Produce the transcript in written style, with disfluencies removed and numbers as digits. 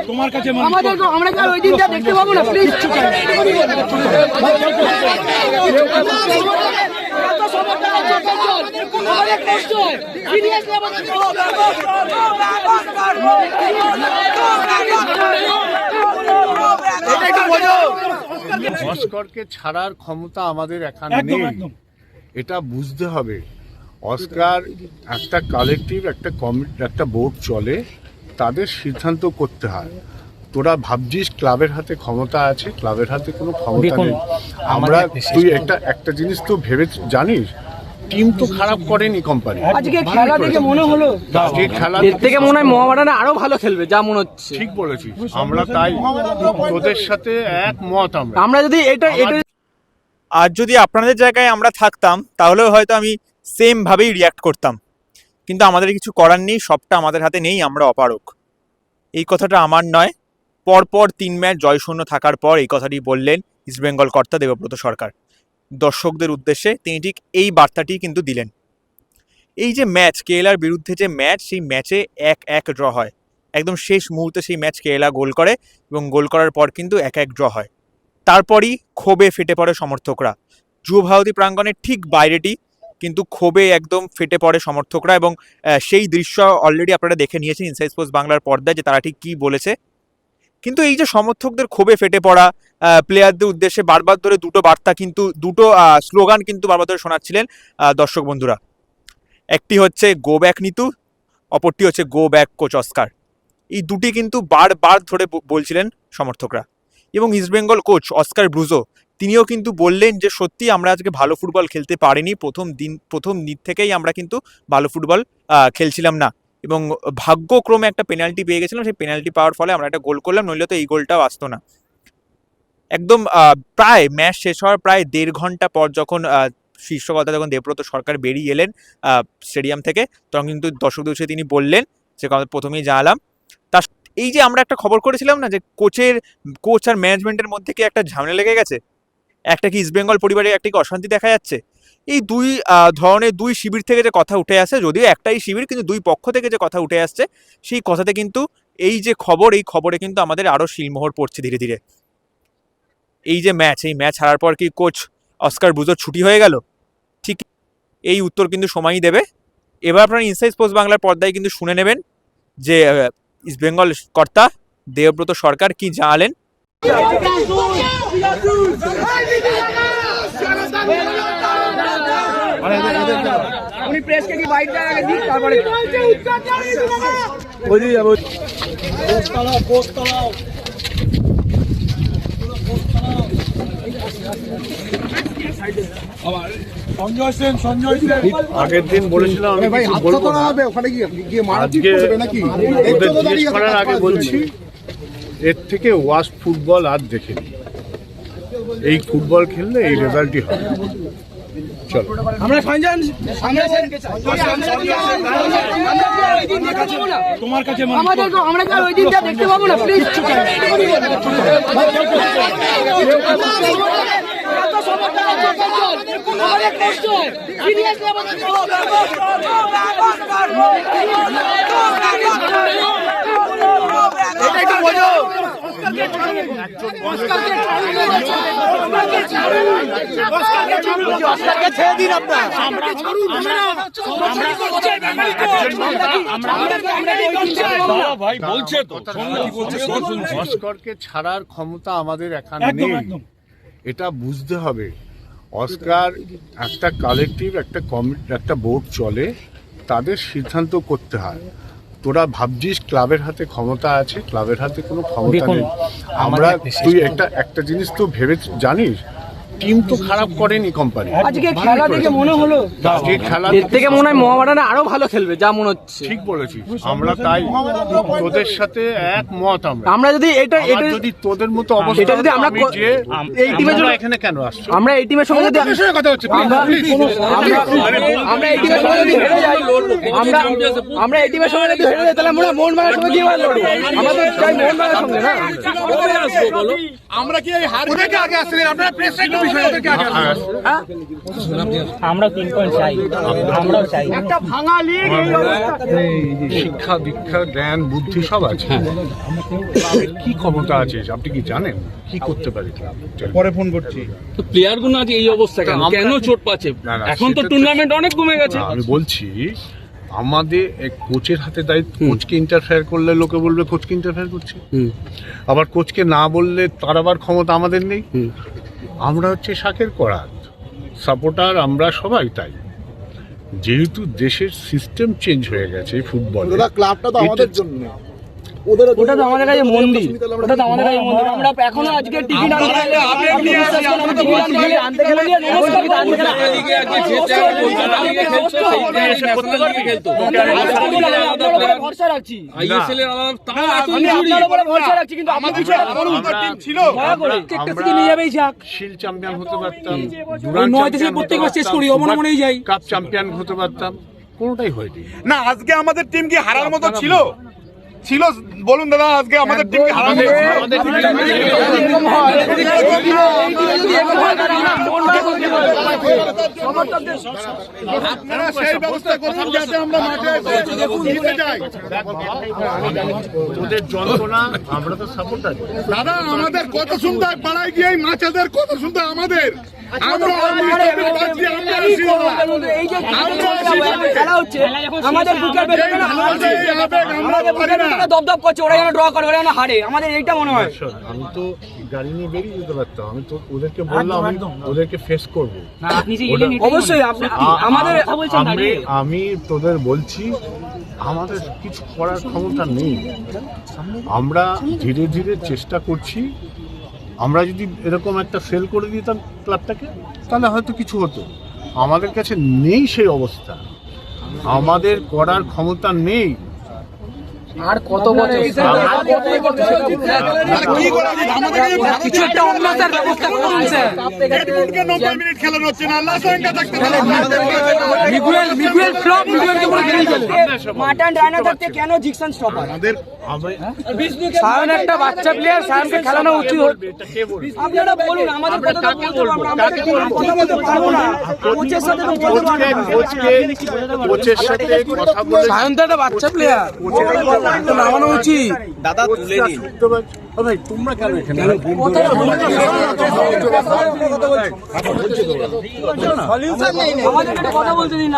তোমার কাছে আমরা কি ওই দিনটা দেখতে পাবো না? প্লিজ অস্কারকে ছাড়ার ক্ষমতা আমাদের এখানে নেই, এটা বুঝতে হবে। অস্কার একটা কালেকটিভ, একটা বোর্ড চলে, তাদের সিদ্ধান্ত করতে হয়। তোরা ভাবছিস ক্লাবের হাতে ক্ষমতা আছে, ক্লাবের হাতে কোনো ক্ষমতা নেই। আমরা তুই একটা জিনিস তো ভেবে জানিস, টিম তো খারাপ করেনি কোম্পানি। আজকে খেলা দেখে মনে হলো খেলা থেকে মনে হয় মোহামেডান আরো ভালো খেলবে, যা মনে হচ্ছে। ঠিক বলেছিস, আমরা তাই তোদের সাথে একমত। আমরা যদি এটা আর যদি আপনাদের জায়গায় আমরা থাকতাম তাহলে হয়তো আমি সেম ভাবেই রিয়াক্ট করতাম, কিন্তু আমাদের কিছু করার নেই, সবটা আমাদের হাতে নেই, আমরা অপারক। এই কথাটা আমার নয়, পরপর 3 ম্যাচ জয়শূন্য থাকার পর এই কথাটি বললেন ইস্টবেঙ্গল কর্তা দেবব্রত সরকার। দর্শকদের উদ্দেশ্যে তিনি ঠিক এই বার্তাটি কিন্তু দিলেন। এই যে ম্যাচ, কেএলআর বিরুদ্ধে যে ম্যাচ, সেই ম্যাচে 1-1 ড্র হয়। একদম শেষ মুহূর্তে সেই ম্যাচ কেএলআর গোল করে এবং গোল করার পর কিন্তু 1-1 ড্র হয়। তারপরই ক্ষোভে ফেটে পড়ে সমর্থকরা। যুব ভারতী প্রাঙ্গণের ঠিক বাইরেটি কিন্তু ক্ষোভে একদম ফেটে পড়ে সমর্থকরা, এবং সেই দৃশ্য অলরেডি আপনারা দেখে নিয়েছেন ইনসাইড স্পোর্টস বাংলার পর্দায়, যে তারা ঠিক কী বলেছে। কিন্তু এই যে সমর্থকদের ক্ষোভে ফেটে পড়া, প্লেয়ারদের উদ্দেশ্যে বারবার ধরে দুটো বার্তা কিন্তু, দুটো স্লোগান কিন্তু বারবার ধরে শোনাচ্ছিলেন দর্শক বন্ধুরা। একটি হচ্ছে গো ব্যাক নিতু, অপরটি হচ্ছে গো ব্যাক কোচ অস্কার। এই দুটি কিন্তু বারবার ধরে বলছিলেন সমর্থকরা। এবং ইস্টবেঙ্গল কোচ অস্কার ব্রুজো তিনিও কিন্তু বললেন যে সত্যি আমরা আজকে ভালো ফুটবল খেলতে পারিনি, প্রথম দিন থেকেই আমরা কিন্তু ভালো ফুটবল খেলছিলাম না, এবং ভাগ্যক্রমে একটা পেনাল্টি পেয়ে গেছিলাম, সেই পেনাল্টি পাওয়ার ফলে আমরা একটা গোল করলাম, নইলে তো এই গোলটাও আসতো না। একদম প্রায় ম্যাচ শেষ হওয়ার প্রায় 1.5 ঘন্টা পর যখন শীর্ষকর্তা যখন দেবব্রত সরকার বেরিয়ে এলেন স্টেডিয়াম থেকে, তখন কিন্তু দর্শকদের উদ্দেশ্যে তিনি বললেন, যে প্রথমেই জানালাম, তার এই যে আমরা একটা খবর করেছিলাম না যে কোচ আর ম্যানেজমেন্টের মধ্যে কি একটা ঝামেলা লেগে গেছে, একটা কি ইস্টবেঙ্গল পরিবারে একটা কি অশান্তি দেখা যাচ্ছে। এই দুই ধরনের দুই শিবির থেকে যে কথা উঠে আসে, যদিও একটাই শিবির, কিন্তু দুই পক্ষ থেকে যে কথা উঠে আসছে, সেই কথাতে কিন্তু এই যে খবর, এই খবরে কিন্তু আমাদের আরও শিলমোহর পড়ছে ধীরে ধীরে। এই যে ম্যাচ, এই ম্যাচ হারার পর কি কোচ অস্কার ব্রুজোর ছুটি হয়ে গেল? ঠিক এই উত্তর কিন্তু সময়ই দেবে। এবার আপনারা ইনসাইড স্পোর্টস বাংলার পর্দায় কিন্তু শুনে নেবেন যে ইস্টবেঙ্গল কর্তা দেবব্রত সরকার কি জানালেন। উনি প্রেসকে কি বাইট দেওয়ার আগে দিক, তারপরে আগের দিন বলেছিলাম আমি কিছু বলবো না, আজকে ওদের জিজ্ঞেস করার আগে বলছি, এর থেকে ওয়ার্স্ট ফুটবল আর দেখিনি। এই ফুটবল খেললে এই রেজাল্টই হবে। চলো আমরা তোমার কাছে আমরা কি ওই দিনটা দেখতে পাবো না? প্লিজ অস্কারকে ছাড়ার ক্ষমতা আমাদের এখানে নেই, এটা বুঝতে হবে। অস্কার একটা কালেকটিভ, একটা বোর্ড চলে, তাদের সিদ্ধান্ত করতে হয়। তোরা ভাবছিস ক্লাবের হাতে ক্ষমতা আছে, ক্লাবের হাতে কোনো ক্ষমতা নেই। আমরা তুই একটা জিনিস তো ভেবে জানিস, টিম তো খারাপ করেনি কোম্পানি। আজকে খেলা দেখে মনে হলো খেলা থেকে মনে হয় মোহামেডান আরো ভালো খেলবে, যা মনে হচ্ছে। ঠিক বলেছিস, আমরা তাই তোদের সাথে একমত। আমরা যদি এটা যদি তোদের মতো অবস্থা, এটা যদি আমরা এই টিমের জন্য এখানে কেন আসছো? আমরা এই টিমের সঙ্গে যদি কথা হচ্ছে, আমরা এই টিমের সঙ্গে যদি হেরে যাই, আমরা এই টিমের সঙ্গে যদি হেরে যাই, তাহলে আমরা মোহনবাগানের সঙ্গে কি লড়বো? আমরা তো চাই মোহনবাগানের সঙ্গে না। আমরা কি এই হার থেকে আগে আসছিলেন? আপনারা প্রেস বিষয় ওদেরকে আগে আনতে হবে। হ্যাঁ আমরা 3 পয়েন্ট চাই, আমরাও চাই। শিক্ষা দীক্ষা জ্ঞান বুদ্ধি সব আছে, ক্লাবের কি ক্ষমতা আছে আপনি কি জানেন? কি করতে পারে ক্লাব? পরে ফোন করছি। তো প্লেয়ার গুলো আজ এই অবস্থা কেন? কেন চোট পাচ্ছে? না, না, এখন তো সেটা তো- টুর্নামেন্ট অনেক কমে গেছে। আমি বলছি আমাদের কোচের হাতে দায়িত্ব। কোচকে ইন্টারফেয়ার করলে লোকে বলবে কোচকে ইন্টারফেয়ার করছে, আবার কোচকে না বললে তার আবার ক্ষমতা আমাদের নেই। আমরা হচ্ছে শাকের করাত সাপোর্টার, আমরা সবাই তাই। যেহেতু দেশের সিস্টেম চেঞ্জ হয়ে গেছে ফুটবল, ক্লাবটা তো আমাদের জন্য, ওটা তো আমাদের কাছে মন্দির, ওটা তো আমাদের কাছে মন্দির। আমরা এখনো আজকে টিকিট আনতে গেলে আপনি বিশ্বাস করেন, আমরা টিকিট আনতে গেলে নমস্কার করতে ভরসা রাখছি, আইএসএল এর আলাদা তাও এত আপনার উপরে ভরসা রাখছি, কিন্তু আপনি পিছনে ছিল দয়া করে টেকটাকে নিয়ে যাবেই যাক। শিল চ্যাম্পিয়ন হতে পারতাম, ওই 9 থেকে প্রত্যেকবার শেষ করি, অবনমনেই যাই। কাপ চ্যাম্পিয়ন হতে পারতাম, কোনোটাই হয়নি। না আজকে আমাদের টিম কি হারার মতো ছিল? ছিল বলুন দাদা, আজকে আমাদের টিম কি হারার মতো ছিল? আপনারা সেই ব্যবস্থা করুন যাতে আমরা মাঠে জিতে যাই। ওদের যন্ত্রণা আমরা তো সাপোর্টার। দাদা আমাদের কত সুন্দর পাড়ায় গিয়ে মাছেদের কত সুন্দর আমাদের খেলা হচ্ছে আমাদের বুকের ভেতরে না, আমাদের বুকের ভেতরে দপদপ করছে, ওরা যেন ড্র করে, ওরা যেন হারে, আমাদের এইটা মনে হয়। আমি তো গাড়ি নিয়ে বেরিয়ে যেতে পারতাম, আমি তো ওদেরকে বললাম আমি ওদেরকে ফেস করবো। অবশ্যই আমাদের আমি তোদের বলছি আমাদের কিছু করার ক্ষমতা নেই। আমরা ধীরে ধীরে চেষ্টা করছি। আমরা যদি এরকম একটা সেল করে দিতাম ক্লাবটাকে তাহলে হয়তো কিছু হতো। আমাদের কাছে নেই সেই অবস্থা, আমাদের করার ক্ষমতা নেই। আর কত বছর কিছু একটা অন্যতার ব্যবস্থা করুন স্যার। 90 মিনিট খেলানো হচ্ছে না, আল্লাহ সঙ্গে থাকতে পারে। মিগুয়েল ফ্লপ, মিগুয়েলকে বলে গেলেই চলে। মাটন রায়না থাকতে কেন জিকসন স্টপার? সায়ন একটা বাচ্চা প্লেয়ার, সায়নকে খেলানো উচিত। আপনারা বলুন, আমাদের কথা বলতে পারবো না, আমরা কথা বলতে পারবো না, কোচের সাথে তো বলতে পারবো না। কোচের সাথে কথা বলে সায়ন তো একটা বাচ্চা প্লেয়ার, নামানো উচিত। দাদা তুলে নিন। ভাই তোমরা কেন এখানে? আমাদের কথা বলতে দিন।